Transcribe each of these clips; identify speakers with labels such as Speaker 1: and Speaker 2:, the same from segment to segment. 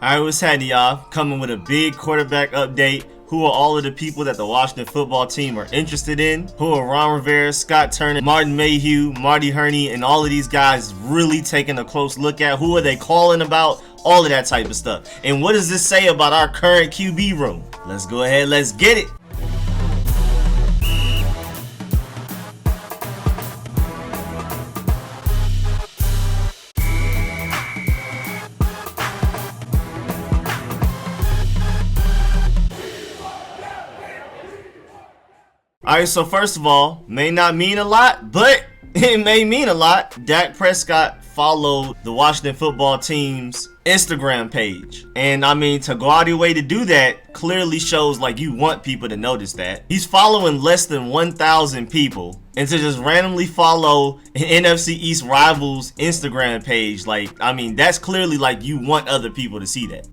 Speaker 1: Alright, what's happening, y'all? Coming with a big quarterback update. Who are all of the people that the Washington football team are interested in? Who are Ron Rivera, Scott Turner, Martin Mayhew, Marty Hurney, and all of these guys really taking a close look at? Who are they calling about? All of that type of stuff. And what does this say about our current QB room? Let's go ahead, let's get it. Alright, so first of all, may not mean a lot, but it may mean a lot. Dak Prescott followed the Washington football team's Instagram page. And I mean, to go out of your way to do that clearly shows like you want people to notice that. He's following less than 1,000 people. And to just randomly follow an NFC East rival's Instagram page, like, I mean, that's clearly like you want other people to see that.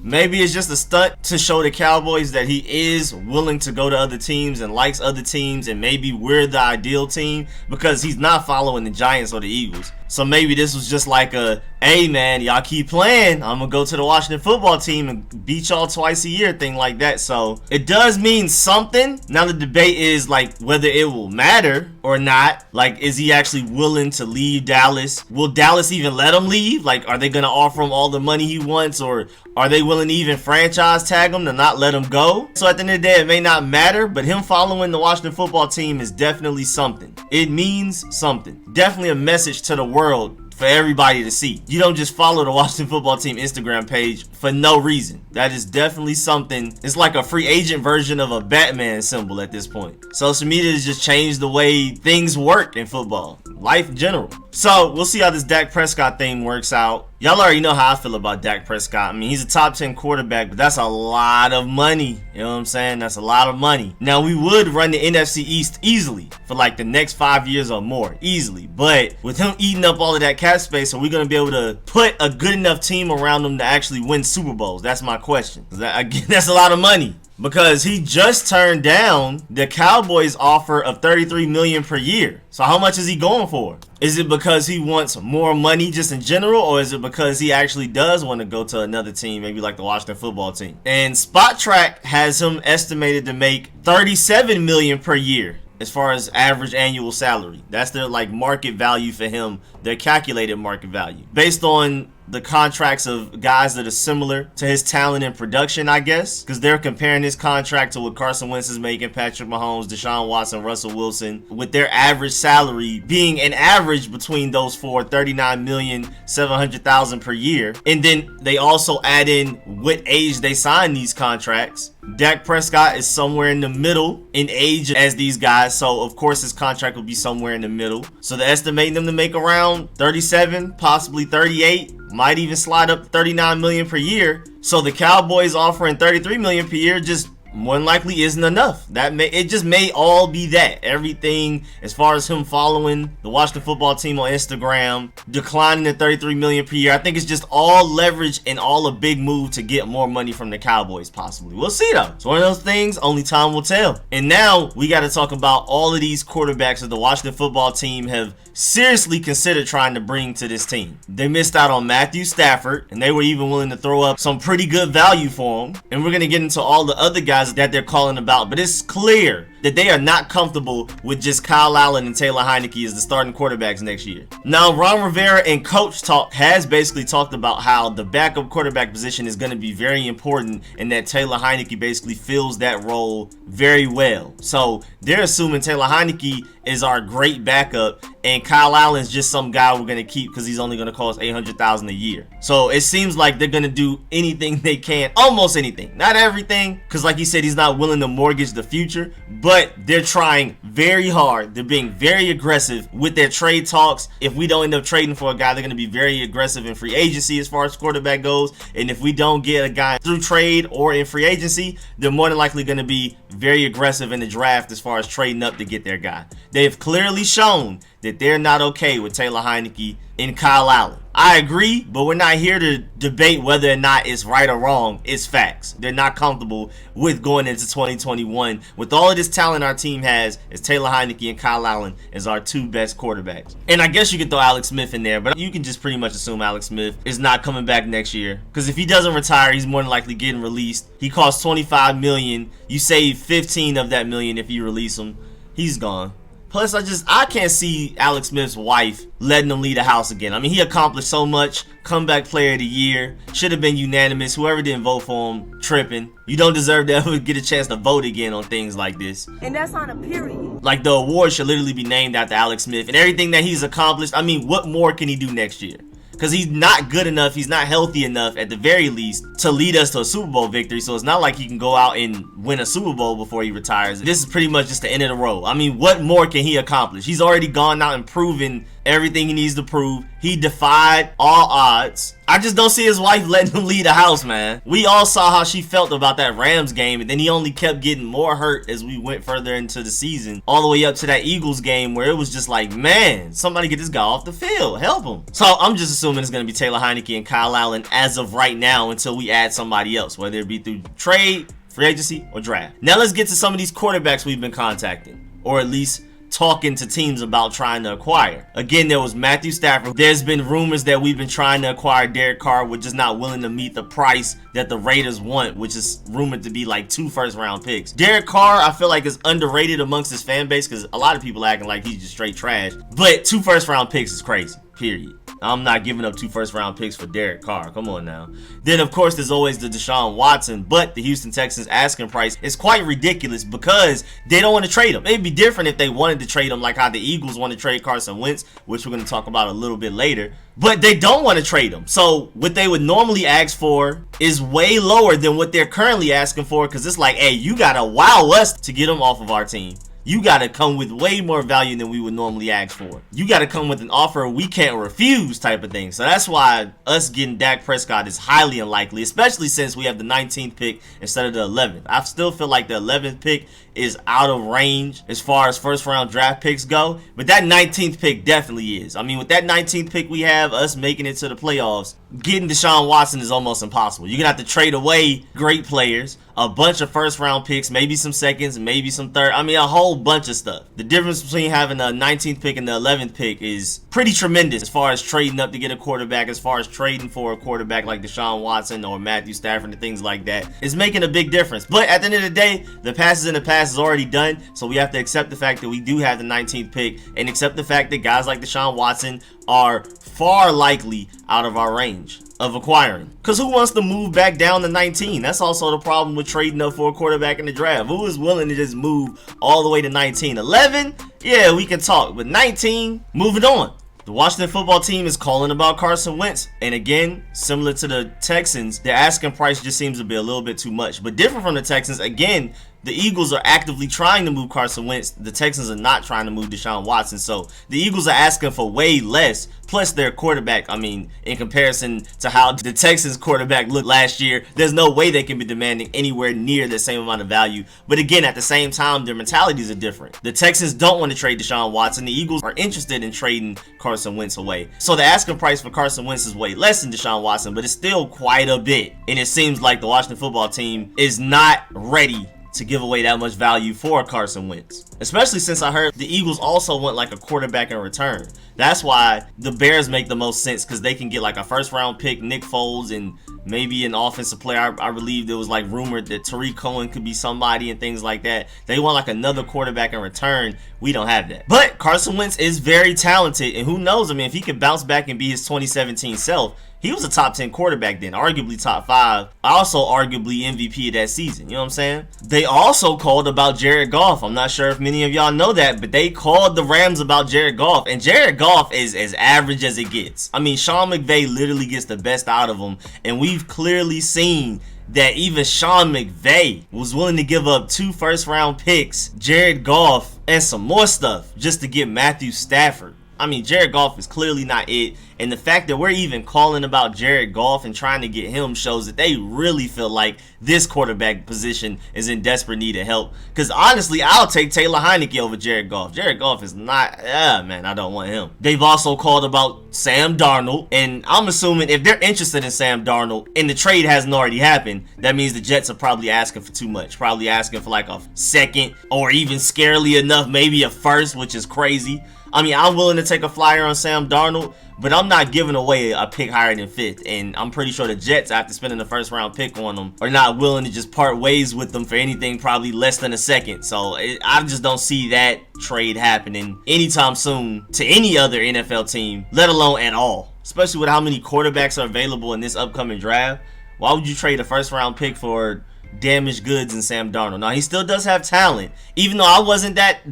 Speaker 1: Maybe it's just a stunt to show the Cowboys that he is willing to go to other teams and likes other teams, and maybe we're the ideal team because he's not following the Giants or the Eagles. So maybe this was just like a, hey man, y'all keep playing, I'm gonna go to the Washington football team and beat y'all twice a year, thing like that. So it does mean something. Now the debate is like whether it will matter or not. Like, is he actually willing to leave Dallas? Will Dallas even let him leave? Like, are they gonna offer him all the money he wants, or are they willing to even franchise tag him to not let him go? So at the end of the day, it may not matter, but him following the Washington football team is definitely something. It means something. Definitely a message to the world for everybody to see. You don't just follow the Washington football team Instagram page for no reason. That is definitely something. It's like a free agent version of a Batman symbol at this point. Social media has just changed the way things work in football, life in general. So we'll see how this Dak Prescott thing works out. Y'all already know how I feel about Dak Prescott. I mean, he's a top 10 quarterback, but that's a lot of money. You know what I'm saying? That's a lot of money. Now, we would run the NFC East easily for like the next 5 years or more, easily. But with him eating up all of that cap space, are we going to be able to put a good enough team around him to actually win Super Bowls? That's my question. That's a lot of money. Because he just turned down the Cowboys' offer of $33 million per year. So how much is he going for? Is it because he wants more money just in general, or is it because he actually does want to go to another team, maybe like the Washington football team? And Spot Track has him estimated to make $37 million per year as far as average annual salary. That's their like market value for him, their calculated market value, based on the contracts of guys that are similar to his talent and production, I guess, because they're comparing his contract to what Carson Wentz is making, Patrick Mahomes, Deshaun Watson, Russell Wilson, with their average salary being an average between those four, $39,700,000 per year. And then they also add in what age they sign these contracts. Dak Prescott is somewhere in the middle in age as these guys, so of course his contract will be somewhere in the middle. So they're estimating them to make around 37, possibly 38, might even slide up to $39 million per year. So the Cowboys offering $33 million per year just more than likely isn't enough. It just may all be that. Everything as far as him following the Washington football team on Instagram, declining the $33 million per year. I think it's just all leverage and all a big move to get more money from the Cowboys, possibly. We'll see though. It's one of those things, only time will tell. And now we got to talk about all of these quarterbacks that the Washington football team have seriously considered trying to bring to this team. They missed out on Matthew Stafford, and they were even willing to throw up some pretty good value for him. And we're going to get into all the other guys that they're calling about, but it's clear that they are not comfortable with just Kylle Allen and Taylor Heinicke as the starting quarterbacks next year. Now, Ron Rivera and Coach Talk has basically talked about how the backup quarterback position is going to be very important, and that Taylor Heinicke basically fills that role very well. So they're assuming Taylor Heinicke is our great backup, and Kylle Allen is just some guy we're going to keep because he's only going to cost $800,000 a year. So it seems like they're going to do anything they can, almost anything, not everything, because like he said, he's not willing to mortgage the future, but they're trying very hard. They're being very aggressive with their trade talks. If we don't end up trading for a guy, they're going to be very aggressive in free agency as far as quarterback goes. And if we don't get a guy through trade or in free agency, they're more than likely going to be very aggressive in the draft as far as trading up to get their guy. They've clearly shown that they're not okay with Taylor Heinicke in Kylle Allen. I agree, but we're not here to debate whether or not it's right or wrong. It's facts. They're not comfortable with going into 2021 with all of this talent our team has. Is Taylor Heinicke and Kylle Allen as our two best quarterbacks. And I guess you could throw Alex Smith in there, but you can just pretty much assume Alex Smith is not coming back next year. Because if he doesn't retire, he's more than likely getting released. He costs $25 million. You save 15 of that million if you release him. He's gone. Plus, I can't see Alex Smith's wife letting him leave the house again. I mean, he accomplished so much. Comeback player of the year. Should have been unanimous. Whoever didn't vote for him, tripping. You don't deserve to ever get a chance to vote again on things like this.
Speaker 2: And that's on a period.
Speaker 1: Like, the award should literally be named after Alex Smith. And everything that he's accomplished, I mean, what more can he do next year? Because he's not good enough, he's not healthy enough at the very least to lead us to a Super Bowl victory. So it's not like he can go out and win a Super Bowl before he retires. This is pretty much just the end of the road. I mean, what more can he accomplish? He's already gone out and proven everything he needs to prove. He defied all odds. I just don't see his wife letting him leave the house, man. We all saw how she felt about that Rams game, and then he only kept getting more hurt as we went further into the season, all the way up to that Eagles game where it was just like, man, somebody get this guy off the field. Help him. So I'm just assuming it's going to be Taylor Heinicke and Kylle Allen as of right now until we add somebody else, whether it be through trade, free agency, or draft. Now let's get to some of these quarterbacks we've been contacting, or at least talking to teams about trying to acquire. Again, there was Matthew Stafford. There's been rumors that we've been trying to acquire Derek Carr. We're just not willing to meet the price that the Raiders want, which is rumored to be like 2 first-round picks. Derek Carr, I feel like, is underrated amongst his fan base because a lot of people acting like he's just straight trash. But 2 first-round picks is crazy, period. I'm not giving up 2 first-round picks for Derek Carr. Come on now. Then, of course, there's always the Deshaun Watson, but the Houston Texans asking price is quite ridiculous because they don't want to trade him. It'd be different if they wanted to trade him like how the Eagles want to trade Carson Wentz, which we're going to talk about a little bit later. But they don't want to trade him. So what they would normally ask for is way lower than what they're currently asking for because it's like, hey, you got to wow us to get him off of our team. You got to come with way more value than we would normally ask for. You got to come with an offer we can't refuse type of thing. So that's why us getting Dak Prescott is highly unlikely, especially since we have the 19th pick instead of the 11th. I still feel like the 11th pick is out of range as far as first round draft picks go, but that 19th pick definitely is. I mean, with that 19th pick we have, us making it to the playoffs, getting Deshaun Watson is almost impossible. You're going to have to trade away great players, a bunch of first round picks, maybe some seconds, maybe some third. I mean, a whole bunch of stuff. The difference between having the 19th pick and the 11th pick is pretty tremendous as far as trading up to get a quarterback, as far as trading for a quarterback like Deshaun Watson or Matthew Stafford and things like that. It's making a big difference. But at the end of the day, the past is in the past is already done, so we have to accept the fact that we do have the 19th pick and accept the fact that guys like Deshaun Watson are far likely out of our range of acquiring. Because who wants to move back down to 19? That's also the problem with trading up for a quarterback in the draft. Who is willing to just move all the way to 19? 11? Yeah, we can talk. But 19? Moving on. The Washington football team is calling about Carson Wentz. And again, similar to the Texans, their asking price just seems to be a little bit too much. But different from the Texans, again, the Eagles are actively trying to move Carson Wentz. The Texans are not trying to move Deshaun Watson. So the Eagles are asking for way less. Plus their quarterback, I mean, in comparison to how the Texans quarterback looked last year, there's no way they can be demanding anywhere near the same amount of value. But again, at the same time, their mentalities are different. The Texans don't want to trade Deshaun Watson. The Eagles are interested in trading Carson Wentz away. So the asking price for Carson Wentz is way less than Deshaun Watson, but it's still quite a bit. And it seems like the Washington football team is not ready to give away that much value for Carson Wentz. Especially since I heard the Eagles also want like a quarterback in return. That's why the Bears make the most sense, because they can get like a first round pick, Nick Foles, and maybe an offensive player. I believe there was like rumored that Tariq Cohen could be somebody and things like that. They want like another quarterback in return. We don't have that. But Carson Wentz is very talented, and who knows, I mean, if he can bounce back and be his 2017 self, he was a top 10 quarterback then, arguably top 5, also arguably MVP of that season, you know what I'm saying? They also called about Jared Goff. I'm not sure if many of y'all know that, but they called the Rams about Jared Goff, and Jared Goff is as average as it gets. I mean, Sean McVay literally gets the best out of him, and we've clearly seen that even Sean McVay was willing to give up 2 first-round picks, Jared Goff, and some more stuff just to get Matthew Stafford. I mean, Jared Goff is clearly not it. And the fact that we're even calling about Jared Goff and trying to get him shows that they really feel like this quarterback position is in desperate need of help. Because honestly, I'll take Taylor Heinicke over Jared Goff. Jared Goff is not, man, I don't want him. They've also called about Sam Darnold. And I'm assuming if they're interested in Sam Darnold and the trade hasn't already happened, that means the Jets are probably asking for too much. Probably asking for like a second, or even scarily enough, maybe a first, which is crazy. I mean, I'm willing to take a flyer on Sam Darnold, but I'm not giving away a pick higher than 5th. And I'm pretty sure the Jets, after spending the first round pick on them, are not willing to just part ways with them for anything probably less than a second. So I just don't see that trade happening anytime soon to any other NFL team, let alone at all. Especially with how many quarterbacks are available in this upcoming draft. Why would you trade a first round pick for damaged goods in Sam Darnold? Now, he still does have talent. Even though I wasn't that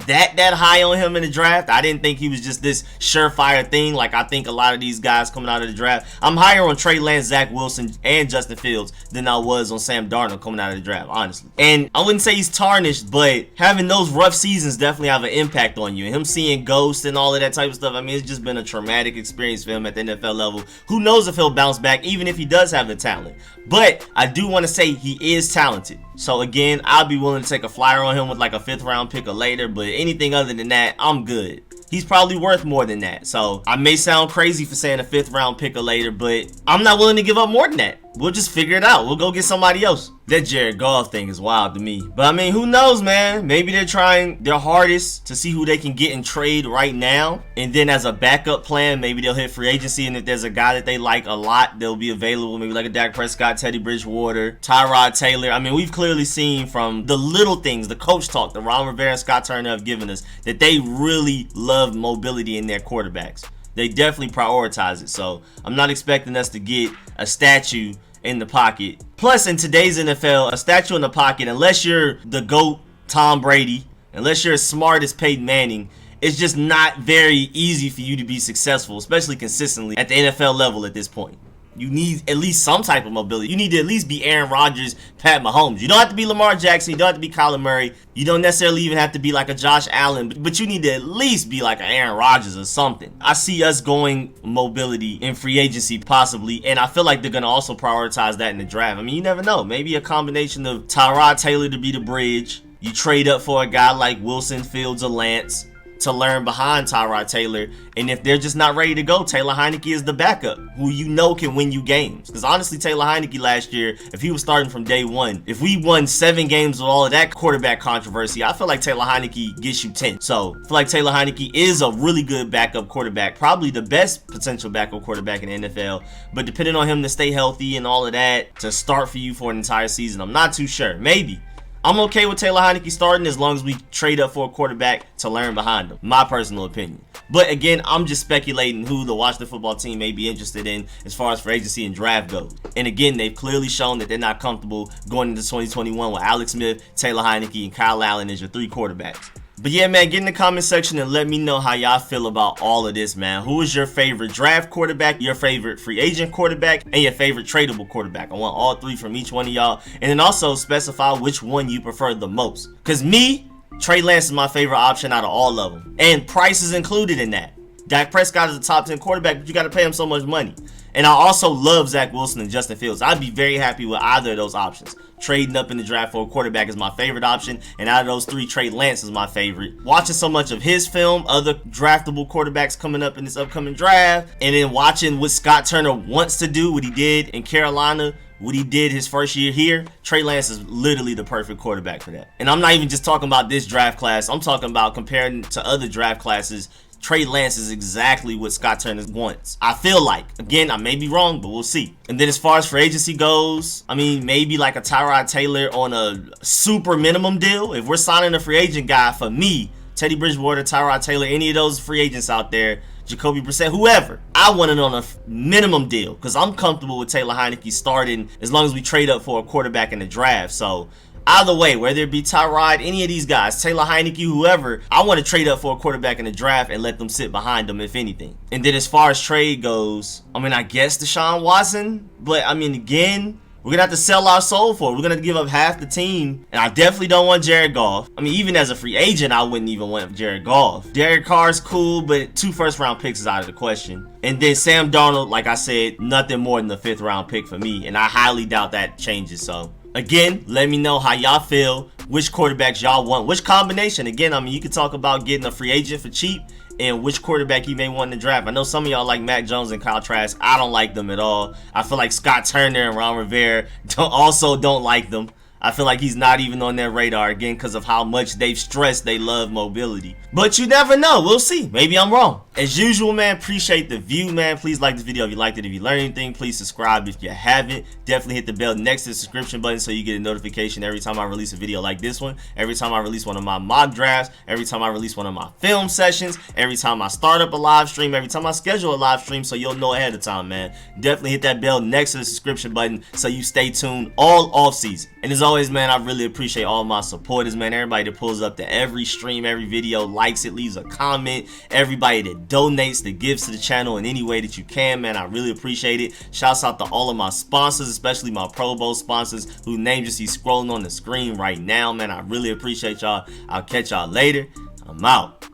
Speaker 1: high on him in the draft, I didn't think he was just this surefire thing like I think a lot of these guys coming out of the draft. I'm higher on Trey Lance, Zach Wilson, and Justin Fields than I was on Sam Darnold coming out of the draft, honestly. And I wouldn't say he's tarnished, but having those rough seasons definitely have an impact on you. And him seeing ghosts and all of that type of stuff, I mean, it's just been a traumatic experience for him at the NFL level. Who knows if he'll bounce back, even if he does have the talent. But I do want to say he is talented. So again, I'll be willing to take a flyer on him with like a 5th round pick or later, but anything other than that, I'm good. He's probably worth more than that. So I may sound crazy for saying a 5th round pick or later, but I'm not willing to give up more than that. We'll just figure it out. We'll go get somebody else. That Jared Goff thing is wild to me. But I mean, who knows, man? Maybe they're trying their hardest to see who they can get in trade right now. And then as a backup plan, maybe they'll hit free agency. And if there's a guy that they like a lot, they'll be available. Maybe like a Dak Prescott, Teddy Bridgewater, Tyrod Taylor. I mean, we've clearly seen from the little things, the coach talk that Ron Rivera and Scott Turner have given us, that they really love mobility in their quarterbacks. They definitely prioritize it. So I'm not expecting us to get a statue in the pocket. Plus, in today's NFL, a statue in the pocket, unless you're the GOAT Tom Brady, unless you're as smart as Peyton Manning, it's just not very easy for you to be successful, especially consistently at the NFL level at this point. You need at least some type of mobility. You need to at least be Aaron Rodgers, Pat Mahomes. You don't have to be Lamar Jackson. You don't have to be Kyler Murray. You don't necessarily even have to be like a Josh Allen. But you need to at least be like an Aaron Rodgers or something. I see us going mobility in free agency possibly. And I feel like they're going to also prioritize that in the draft. I mean, you never know. Maybe a combination of Tyrod Taylor to be the bridge. You trade up for a guy like Wilson, Fields, or Lance to learn behind Tyrod Taylor. And if they're just not ready to go, Taylor Heinicke is the backup who you know can win you games. Because honestly, Taylor Heinicke last year, if he was starting from day one, if we won 7 games with all of that quarterback controversy, I feel like Taylor Heinicke gets you 10. So I feel like Taylor Heinicke is a really good backup quarterback, probably the best potential backup quarterback in the NFL. But depending on him to stay healthy and all of that, to start for you for an entire season, I'm not too sure. Maybe. I'm okay with Taylor Heinicke starting as long as we trade up for a quarterback to learn behind him. My personal opinion. But again, I'm just speculating who the Washington football team may be interested in as far as free agency and draft goes. And again, they've clearly shown that they're not comfortable going into 2021 with Alex Smith, Taylor Heinicke, and Kylle Allen as your 3 quarterbacks. But yeah, man, get in the comment section and let me know how y'all feel about all of this, man. Who is your favorite draft quarterback, your favorite free agent quarterback, and your favorite tradable quarterback? I want all 3 from each one of y'all. And then also specify which one you prefer the most. Because me, Trey Lance is my favorite option out of all of them. And price is included in that. Dak Prescott is a top 10 quarterback, but you got to pay him so much money. And I also love Zach Wilson and Justin Fields. I'd be very happy with either of those options. Trading up in the draft for a quarterback is my favorite option. And out of those 3, Trey Lance is my favorite. Watching so much of his film, other draftable quarterbacks coming up in this upcoming draft, and then watching what Scott Turner wants to do, what he did in Carolina, what he did his first year here, Trey Lance is literally the perfect quarterback for that. And I'm not even just talking about this draft class. I'm talking about comparing to other draft classes. Trey Lance is exactly what Scott Turner wants. I feel like. Again, I may be wrong, but we'll see. And then as far as free agency goes, I mean, maybe like a Tyrod Taylor on a super minimum deal. If we're signing a free agent guy, for me, Teddy Bridgewater, Tyrod Taylor, any of those free agents out there, Jacoby Brissett, whoever, I want it on a minimum deal because I'm comfortable with Taylor Heinicke starting as long as we trade up for a quarterback in the draft. So either way, whether it be Tyrod, any of these guys, Taylor Heinicke, whoever, I want to trade up for a quarterback in the draft and let them sit behind them, if anything. And then as far as trade goes, I mean, I guess Deshaun Watson. But, I mean, again, We're gonna have to sell our soul for it. We're gonna give up half the team, and I definitely don't want Jared Goff. I mean, even as a free agent, I wouldn't even want Jared Goff. Derek Carr's cool, but 2 first-round picks is out of the question. And then Sam Darnold, like I said, nothing more than the 5th-round pick for me, and I highly doubt that changes. So again, let me know how y'all feel, which quarterbacks y'all want, which combination. Again, I mean, you could talk about getting a free agent for cheap and which quarterback you may want to draft. I know some of y'all like Mac Jones and Kyle Trask. I don't like them at all. I feel like Scott Turner and Ron Rivera also don't like them. I feel like he's not even on their radar, again, because of how much they've stressed they love mobility. But you never know. We'll see. Maybe I'm wrong. As usual, man, appreciate the view, man. Please like this video if you liked it. If you learned anything, please subscribe if you haven't. Definitely hit the bell next to the subscription button so you get a notification every time I release a video like this one, every time I release one of my mock drafts, every time I release one of my film sessions, every time I start up a live stream, every time I schedule a live stream, so you'll know ahead of time, man. Definitely hit that bell next to the subscription button so you stay tuned all off season. And as always, man, I really appreciate all my supporters, man. Everybody that pulls up to every stream, every video, likes it, leaves a comment, everybody that donates, that gives to the channel in any way that you can, man. I really appreciate it. Shouts out to all of my sponsors, especially my Pro Bowl sponsors, whose names you see scrolling on the screen right now, man. I really appreciate y'all. I'll catch y'all later. I'm out.